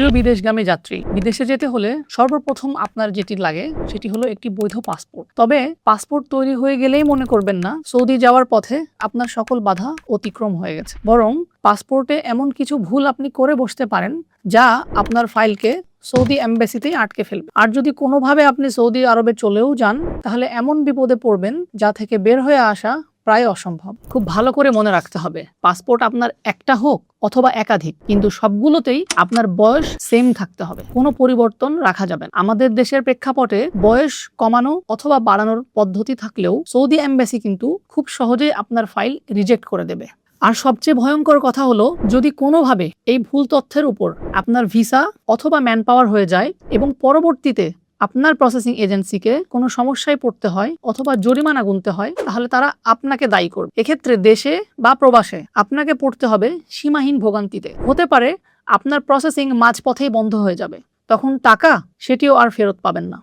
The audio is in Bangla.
প্রিয় বিদেশগামী যাত্রী, বিদেশে যেতে হলে সর্বপ্রথম আপনার যেটি লাগে সেটি হলো একটি বৈধ পাসপোর্ট। তবে পাসপোর্ট তৈরি হয়ে গেলেই মনে করবেন না সৌদি যাওয়ার পথে আপনার সকল বাধা অতিক্রম হয়ে গেছে। বরং পাসপোর্টে এমন কিছু ভুল আপনি করে বসতে পারেন যা আপনার ফাইলকে সৌদি এম্বাসিতেই আটকে ফেলবে। আর যদি কোনোভাবে আপনি সৌদি আরবে চলেও যান, তাহলে এমন বিপদে পড়বেন যা থেকে বের হয়ে আসা প্রায় অসম্ভব। খুব ভালো করে মনে রাখতে হবে, পাসপোর্ট আপনার একটা হোক অথবা একাধিক, কিন্তু সবগুলোতেই আপনার বয়স সেম থাকতে হবে, কোনো পরিবর্তন রাখা যাবে না। আমাদের দেশের প্রেক্ষাপটে বয়স কমানো অথবা বাড়ানোর পদ্ধতি থাকলেও সৌদি এম্বাসি কিন্তু খুব সহজেই আপনার ফাইল রিজেক্ট করে দেবে। আর সবচেয়ে ভয়ঙ্কর কথা হলো, যদি কোনোভাবে এই ভুল তথ্যের উপর আপনার ভিসা অথবা ম্যান পাওয়ার হয়ে যায় এবং পরবর্তীতে আপনার প্রসেসিং এজেন্সিকে কোনো সমস্যায় পড়তে হয় অথবা জরিমানা গুনতে হয়, তাহলে তারা আপনাকে দায়ী করবে। এক্ষেত্রে দেশে বা প্রবাসে আপনাকে পড়তে হবে সীমাহীন ভোগান্তিতে। হতে পারে আপনার প্রসেসিং মাঝপথেই বন্ধ হয়ে যাবে, তখন টাকা সেটিও আর ফেরত পাবেন না।